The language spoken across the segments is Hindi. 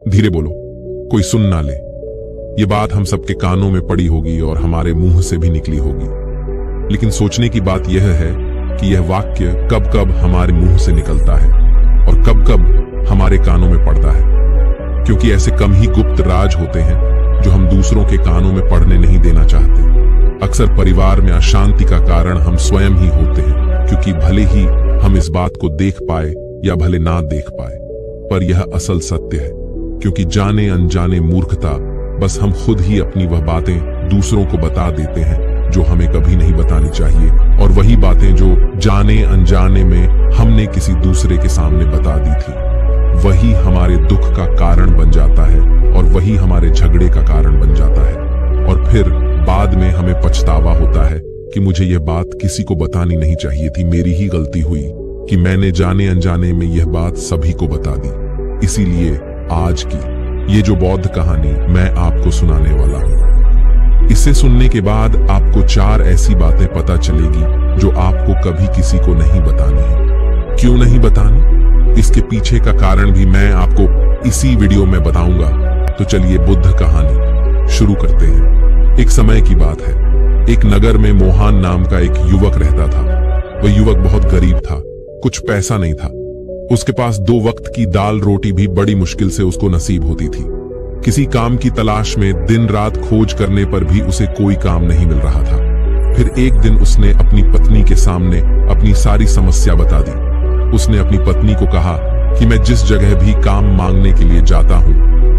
धीरे बोलो, कोई सुन ना ले। ये बात हम सबके कानों में पड़ी होगी और हमारे मुंह से भी निकली होगी, लेकिन सोचने की बात यह है कि यह वाक्य कब कब हमारे मुंह से निकलता है और कब कब हमारे कानों में पड़ता है, क्योंकि ऐसे कम ही गुप्त राज होते हैं जो हम दूसरों के कानों में पड़ने नहीं देना चाहते। अक्सर परिवार में अशांति का कारण हम स्वयं ही होते हैं, क्योंकि भले ही हम इस बात को देख पाए या भले ना देख पाए, पर यह असल सत्य है, क्योंकि जाने अनजाने मूर्खता बस हम खुद ही अपनी वह बातें दूसरों को बता देते हैं जो हमें कभी नहीं बतानी चाहिए, और वही बातें जो जाने अनजाने में हमने किसी दूसरे के सामने बता दी थी, वही हमारे दुख का कारण बन जाता है और वही हमारे झगड़े का कारण बन जाता है। और फिर बाद में हमें पछतावा होता है कि मुझे यह बात किसी को बतानी नहीं चाहिए थी, मेरी ही गलती हुई कि मैंने जाने अनजाने में यह बात सभी को बता दी। इसीलिए आज की ये जो बौद्ध कहानी मैं आपको सुनाने वाला हूं, इसे सुनने के बाद आपको 4 ऐसी बातें पता चलेगी जो आपको कभी किसी को नहीं बतानी है। क्यों नहीं बतानी, इसके पीछे का कारण भी मैं आपको इसी वीडियो में बताऊंगा। तो चलिए बुद्ध कहानी शुरू करते हैं। एक समय की बात है, एक नगर में मोहन नाम का एक युवक रहता था। वह युवक बहुत गरीब था, कुछ पैसा नहीं था। उसके पास 2 वक्त की दाल रोटी भी बड़ी मुश्किल से उसको नसीब होती थी। किसी काम की तलाश में दिन रात खोज करने पर भी उसे कोई काम नहीं मिल रहा था। फिर एक दिन उसने अपनी पत्नी के सामने अपनी सारी समस्या बता दी। उसने अपनी पत्नी को कहा कि मैं जिस जगह भी काम मांगने के लिए जाता हूं,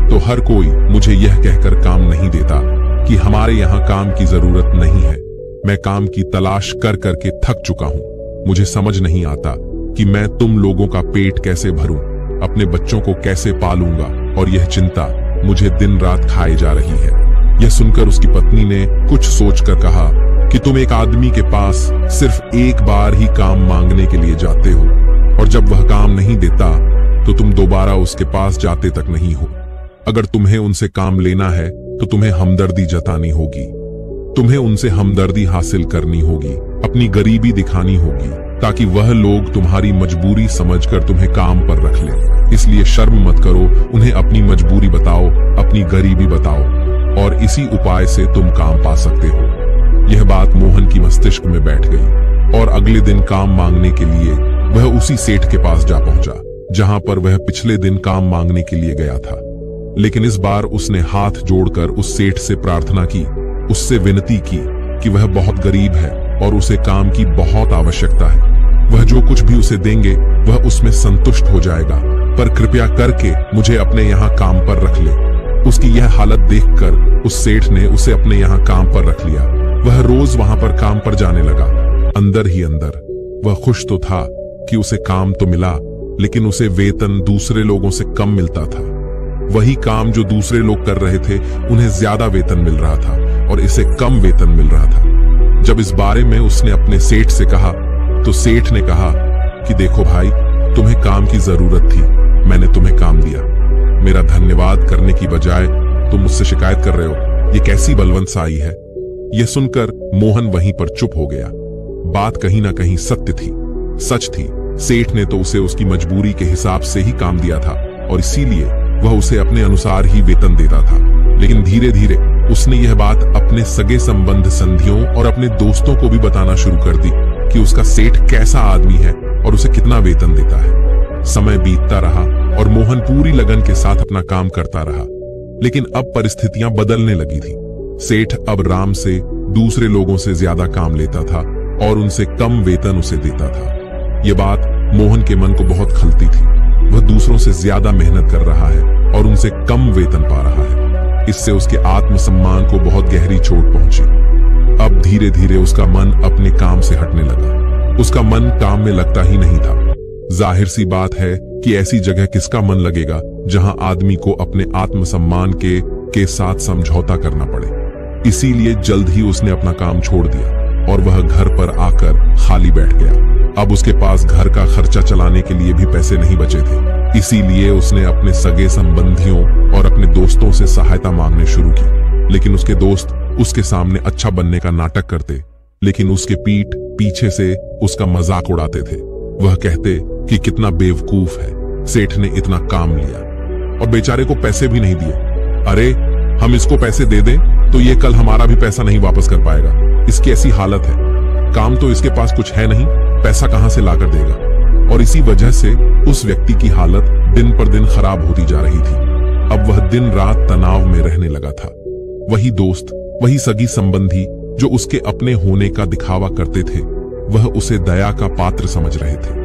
तो हर कोई मुझे यह कहकर काम नहीं देता कि हमारे यहाँ काम की जरूरत नहीं है। मैं काम की तलाश कर करके थक चुका हूं। मुझे समझ नहीं आता कि मैं तुम लोगों का पेट कैसे भरूं, अपने बच्चों को कैसे पालूंगा, और यह चिंता मुझे दिन रात खाए जा रही है। यह सुनकर उसकी पत्नी ने कुछ सोचकर कहा कि तुम एक आदमी के पास सिर्फ एक बार ही काम मांगने के लिए जाते हो, और जब वह काम नहीं देता तो तुम दोबारा उसके पास जाते तक नहीं हो। अगर तुम्हें उनसे काम लेना है तो तुम्हें हमदर्दी जतानी होगी, तुम्हें उनसे हमदर्दी हासिल करनी होगी, अपनी गरीबी दिखानी होगी, ताकि वह लोग तुम्हारी मजबूरी समझकर तुम्हें काम पर रख लें। इसलिए शर्म मत करो, उन्हें अपनी मजबूरी बताओ, अपनी गरीबी बताओ, और इसी उपाय से तुम काम पा सकते हो। यह बात मोहन की मस्तिष्क में बैठ गई और अगले दिन काम मांगने के लिए वह उसी सेठ के पास जा पहुंचा जहां पर वह पिछले दिन काम मांगने के लिए गया था। लेकिन इस बार उसने हाथ जोड़कर उस सेठ से प्रार्थना की, उससे विनती की कि वह बहुत गरीब है और उसे काम की बहुत आवश्यकता है। वह जो कुछ भी उसे देंगे वह उसमें संतुष्ट हो जाएगा, पर कृपया करके मुझे अपने यहाँ काम पर रख ले। उसकी यह हालत देखकर उस सेठ ने उसे अपने यहाँ काम पर रख लिया। वह रोज वहां पर काम पर जाने लगा। अंदर ही अंदर वह खुश तो था कि उसे काम तो मिला, लेकिन उसे वेतन दूसरे लोगों से कम मिलता था। वही काम जो दूसरे लोग कर रहे थे उन्हें ज्यादा वेतन मिल रहा था और इसे कम वेतन मिल रहा था। जब इस बारे में उसने अपने सेठ से कहा तो सेठ ने कहा कि देखो भाई, तुम्हें काम की जरूरत थी, मैंने तुम्हें काम दिया। मेरा धन्यवाद करने की बजाय तुम मुझसे शिकायत कर रहे हो, ये कैसी बलवंत साई है। यह सुनकर मोहन वहीं पर चुप हो गया। बात कहीं ना कहीं सत्य थी, सच थी। सेठ ने तो उसे उसकी मजबूरी के हिसाब से ही काम दिया था और इसीलिए वह उसे अपने अनुसार ही वेतन देता था। लेकिन धीरे धीरे उसने यह बात अपने सगे संबंध संधियों और अपने दोस्तों को भी बताना शुरू कर दी कि उसका सेठ कैसा आदमी है और उसे कितना वेतन देता है। समय बीतता रहा और मोहन पूरी लगन के साथ अपना काम करता रहा, लेकिन अब परिस्थितियां बदलने लगी थी। सेठ अब राम से दूसरे लोगों से ज्यादा काम लेता था और उनसे कम वेतन उसे देता था। यह बात मोहन के मन को बहुत खलती थी। वह दूसरों से ज्यादा मेहनत कर रहा है और उनसे कम वेतन पा रहा है। इससे उसके आत्मसम्मान को बहुत गहरी चोट पहुंची। अब धीरे धीरे उसका मन अपने काम से हटने लगा। उसका मन काम में लगता ही नहीं था। जाहिर सी बात है कि ऐसी जगह किसका मन लगेगा जहां आदमी को अपने आत्मसम्मान के साथ समझौता करना पड़े। इसीलिए जल्द ही उसने अपना काम छोड़ दिया और वह घर पर आकर खाली बैठ गया। अब उसके पास घर का खर्चा चलाने के लिए भी पैसे नहीं बचे थे। इसीलिए उसने अपने सगे संबंधियों और अपने दोस्तों से सहायता मांगने शुरू की। लेकिन उसके दोस्त उसके सामने अच्छा बनने का नाटक करते, लेकिन उसके पीठ पीछे से उसका मजाक उड़ाते थे। वह कहते कि कितना बेवकूफ है, सेठ ने इतना काम लिया। और बेचारे को पैसे भी नहीं दिए। अरे हम इसको पैसे दे दें तो ये कल हमारा भी पैसा नहीं वापस कर पाएगा, इसकी ऐसी हालत है। काम तो इसके पास कुछ है नहीं, पैसा कहां से लाकर देगा। और इसी वजह से उस व्यक्ति की हालत दिन पर दिन खराब होती जा रही थी। अब वह दिन रात तनाव में रहने लगा था। वही दोस्त, वही सगी संबंधी जो उसके अपने होने का दिखावा करते थे, वह उसे दया का पात्र समझ रहे थे।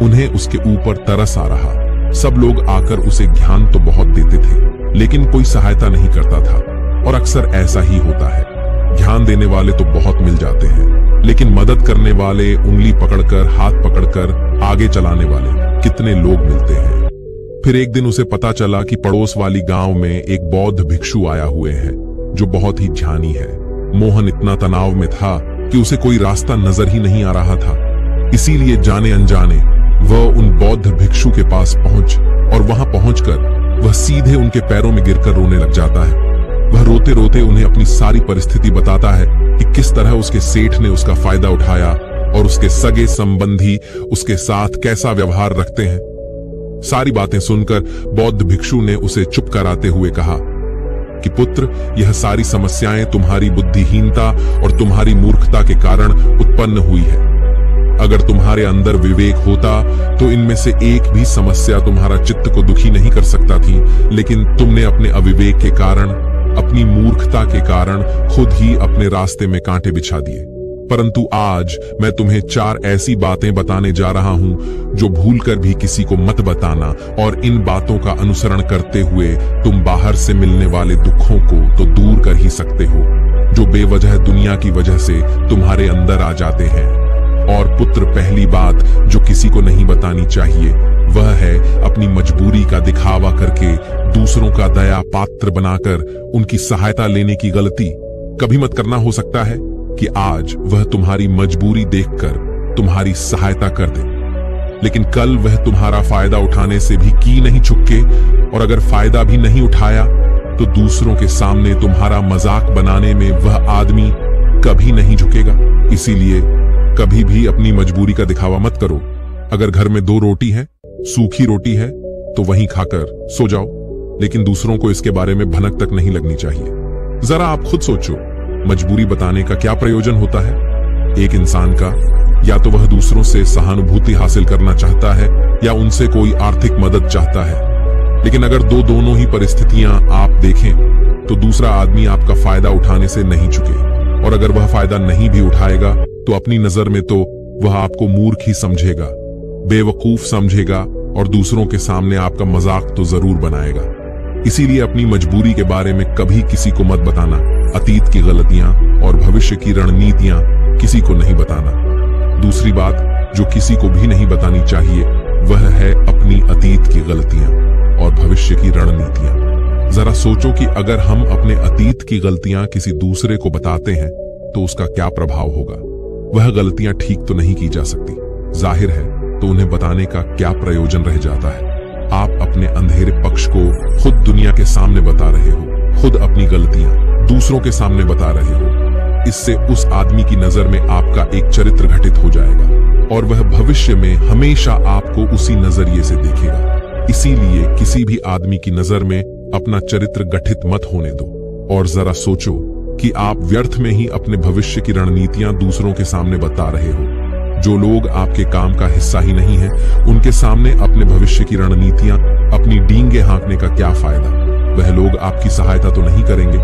उन्हें उसके ऊपर तरस आ रहा। सब लोग आकर उसे ज्ञान तो बहुत देते थे, लेकिन कोई सहायता नहीं करता था। और अक्सर ऐसा ही होता है, ध्यान देने वाले तो बहुत मिल जाते हैं, लेकिन मदद करने वाले, उंगली पकड़कर, हाथ पकड़कर आगे चलाने वाले कितने लोग मिलते हैं। फिर एक दिन उसे पता चला कि पड़ोस वाली गांव में एक बौद्ध भिक्षु आया हुए हैं जो बहुत ही ध्यानी है। मोहन इतना तनाव में था कि उसे कोई रास्ता नजर ही नहीं आ रहा था। इसीलिए जाने अनजाने वह उन बौद्ध भिक्षु के पास पहुंच और वहां पहुंचकर वह सीधे उनके पैरों में गिरकर रोने लग जाता है। वह रोते रोते उन्हें अपनी सारी परिस्थिति बताता है कि किस तरह उसके सेठ ने उसका फायदा उठाया और उसके सगे संबंधी उसके साथ कैसा व्यवहार रखते हैं। सारी बातें सुनकर बौद्ध भिक्षु ने उसे चुप कराते हुए कहा कि पुत्र, यह सारी समस्याएं तुम्हारी बुद्धिहीनता और तुम्हारी मूर्खता के कारण उत्पन्न हुई है। अगर तुम्हारे अंदर विवेक होता तो इनमें से एक भी समस्या तुम्हारा चित्त को दुखी नहीं कर सकता थी, लेकिन तुमने अपने अविवेक के कारण, अपनी मूर्खता के कारण खुद ही अपने रास्ते में कांटे बिछा दिए। परंतु आज मैं तुम्हें 4 ऐसी बातें बताने जा रहा हूं जो भूलकर भी किसी को मत बताना, और इन बातों का अनुसरण करते हुए तुम बाहर से मिलने वाले दुखों को तो दूर कर ही सकते हो जो बेवजह दुनिया की वजह से तुम्हारे अंदर आ जाते हैं। और पुत्र, पहली बात जो किसी को नहीं बतानी चाहिए वह है अपनी मजबूरी का दिखावा करके दूसरों का दया पात्र बनाकर उनकी सहायता लेने की गलती कभी मत करना। हो सकता है कि आज वह तुम्हारी मजबूरी देखकर तुम्हारी सहायता कर दे, लेकिन कल वह तुम्हारा फायदा उठाने से भी की नहीं चुके, और अगर फायदा भी नहीं उठाया तो दूसरों के सामने तुम्हारा मजाक बनाने में वह आदमी कभी नहीं झुकेगा। इसीलिए कभी भी अपनी मजबूरी का दिखावा मत करो। अगर घर में 2 रोटी है, सूखी रोटी है, तो वहीं खाकर सो जाओ, लेकिन दूसरों को इसके बारे में भनक तक नहीं लगनी चाहिए। जरा आप खुद सोचो, मजबूरी बताने का क्या प्रयोजन होता है एक इंसान का? या तो वह दूसरों से सहानुभूति हासिल करना चाहता है या उनसे कोई आर्थिक मदद चाहता है। लेकिन अगर दोनों ही परिस्थितियां आप देखें तो दूसरा आदमी आपका फायदा उठाने से नहीं चुके, और अगर वह फायदा नहीं भी उठाएगा तो अपनी नजर में तो वह आपको मूर्ख ही समझेगा, बेवकूफ समझेगा, और दूसरों के सामने आपका मजाक तो जरूर बनाएगा। इसीलिए अपनी मजबूरी के बारे में कभी किसी को मत बताना। अतीत की गलतियां और भविष्य की रणनीतियां किसी को नहीं बताना। दूसरी बात जो किसी को भी नहीं बतानी चाहिए वह है अपनी अतीत की गलतियां और भविष्य की रणनीतियां। जरा सोचो कि अगर हम अपने अतीत की गलतियां किसी दूसरे को बताते हैं तो उसका क्या प्रभाव होगा। वह गलतियां ठीक तो नहीं की जा सकती, जाहिर है, तो उन्हें बताने का क्या प्रयोजन रह जाता है। आप अपने अंधेरे पक्ष को खुद दुनिया के सामने बता रहे हो, खुद अपनी गलतियां दूसरों के सामने बता रहे हो। इससे उस आदमी की नजर में आपका एक चरित्र घटित हो जाएगा और वह भविष्य में हमेशा आपको उसी नजरिए से देखेगा। इसीलिए किसी भी आदमी की नजर में अपना चरित्र गठित मत होने दो। और जरा सोचो कि आप व्यर्थ में ही अपने भविष्य की रणनीतियां दूसरों के सामने बता रहे हो। जो लोग आपके काम का हिस्सा ही नहीं है, उनके सामने अपने भविष्य की रणनीतियां, अपनी डींगे हाँकने का क्या फायदा। वह लोग आपकी सहायता तो नहीं करेंगे,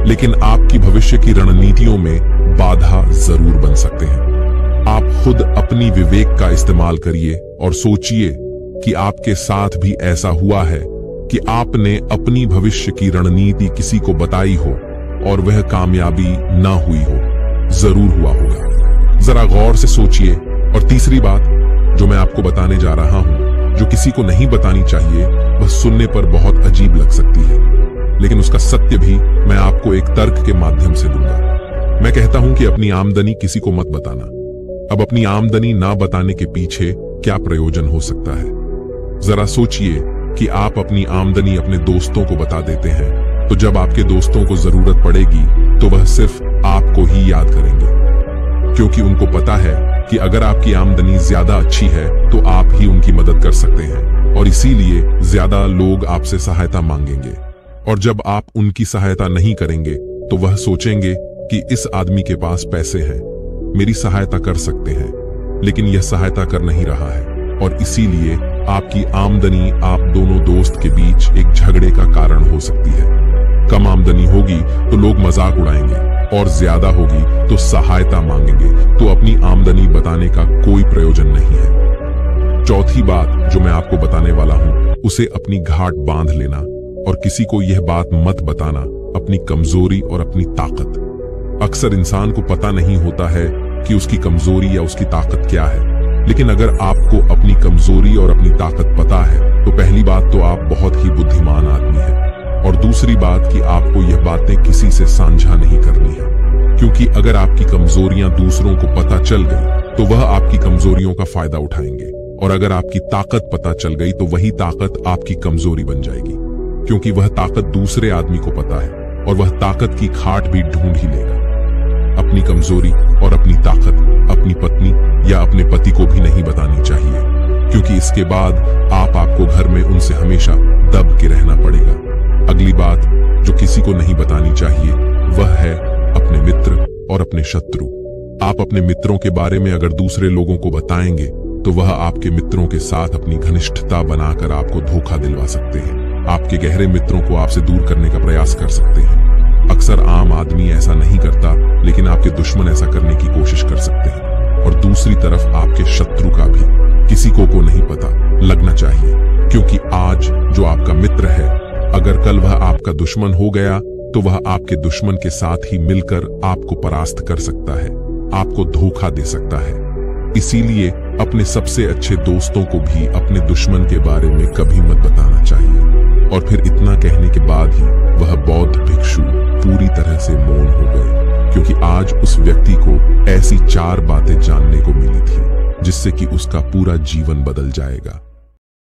लेकिन आपकी भविष्य की रणनीतियों में बाधा जरूर बन सकते हैं। आप खुद अपनी विवेक का इस्तेमाल करिए और सोचिए कि आपके साथ भी ऐसा हुआ है कि आपने अपनी भविष्य की रणनीति किसी को बताई हो और वह कामयाबी ना हुई हो। जरूर हुआ होगा, जरा गौर से सोचिए। और तीसरी बात जो मैं आपको बताने जा रहा हूं, जो किसी को नहीं बतानी चाहिए, वह सुनने पर बहुत अजीब लग सकती है, लेकिन उसका सत्य भी मैं आपको एक तर्क के माध्यम से दूंगा। मैं कहता हूं कि अपनी आमदनी किसी को मत बताना। अब अपनी आमदनी ना बताने के पीछे क्या प्रयोजन हो सकता है। जरा सोचिए कि आप अपनी आमदनी अपने दोस्तों को बता देते हैं, तो जब आपके दोस्तों को जरूरत पड़ेगी तो वह सिर्फ आपको ही याद करेंगे, क्योंकि उनको पता है कि अगर आपकी आमदनी ज्यादा अच्छी है तो आप ही उनकी मदद कर सकते हैं। और इसीलिए ज्यादा लोग आपसे सहायता मांगेंगे। और जब आप उनकी सहायता नहीं करेंगे तो वह सोचेंगे कि इस आदमी के पास पैसे हैं, मेरी सहायता कर सकते हैं, लेकिन यह सहायता कर नहीं रहा है। और इसीलिए आपकी आमदनी आप दोनों दोस्त के बीच एक झगड़े का कारण हो सकती है। कम आमदनी होगी तो लोग मजाक उड़ाएंगे, और ज्यादा होगी तो सहायता मांगेंगे, तो अपनी आमदनी बताने का कोई प्रयोजन नहीं है। चौथी बात जो मैं आपको बताने वाला हूं, उसे अपनी घाट बांध लेना और किसी को यह बात मत बताना अपनी कमजोरी और अपनी ताकत। अक्सर इंसान को पता नहीं होता है कि उसकी कमजोरी या उसकी ताकत क्या है, लेकिन अगर आपको अपनी कमजोरी और अपनी ताकत पता है तो पहली बात तो आप बहुत ही बुद्धिमान आदमी हैं, और दूसरी बात कि आपको यह बातें किसी से साझा नहीं करनी है, क्योंकि अगर आपकी कमजोरियां दूसरों को पता चल गई तो वह आपकी कमजोरियों का फायदा उठाएंगे, और अगर आपकी ताकत पता चल गई तो वही ताकत आपकी कमजोरी बन जाएगी, क्योंकि वह ताकत दूसरे आदमी को पता है और वह ताकत की खाट भी ढूंढ ही लेगा। अपनी कमजोरी और अपनी ताकत अपनी पत्नी या अपने पति को भी नहीं बतानी चाहिए, क्योंकि इसके बाद आपको घर में उनसे हमेशा दब के रहना पड़ेगा। अगली बात जो किसी को नहीं बतानी चाहिए वह है अपने मित्र और अपने शत्रु। आप अपने मित्रों के बारे में अगर दूसरे लोगों को बताएंगे तो वह आपके मित्रों के साथ अपनी घनिष्ठता बनाकर आपको धोखा दिलवा सकते हैं, आपके गहरे मित्रों को आपसे दूर करने का प्रयास कर सकते हैं। अक्सर आम आदमी ऐसा नहीं करता, लेकिन आपके दुश्मन ऐसा करने की कोशिश कर सकते हैं। और दूसरी तरफ आपके शत्रु का भी किसी को नहीं पता लगना चाहिए, क्योंकि आज जो आपका मित्र है, अगर कल वह आपका दुश्मन हो गया तो वह आपके दुश्मन के साथ ही मिलकर आपको परास्त कर सकता है, आपको धोखा दे सकता है। इसीलिए अपने सबसे अच्छे दोस्तों को भी अपने दुश्मन के बारे में कभी मत बताना चाहिए। और फिर इतना कहने के बाद ही वह बौद्ध भिक्षु पूरी तरह से मौन हो गए, क्योंकि आज उस व्यक्ति को ऐसी 4 बातें जानने को मिली थी जिससे कि उसका पूरा जीवन बदल जाएगा।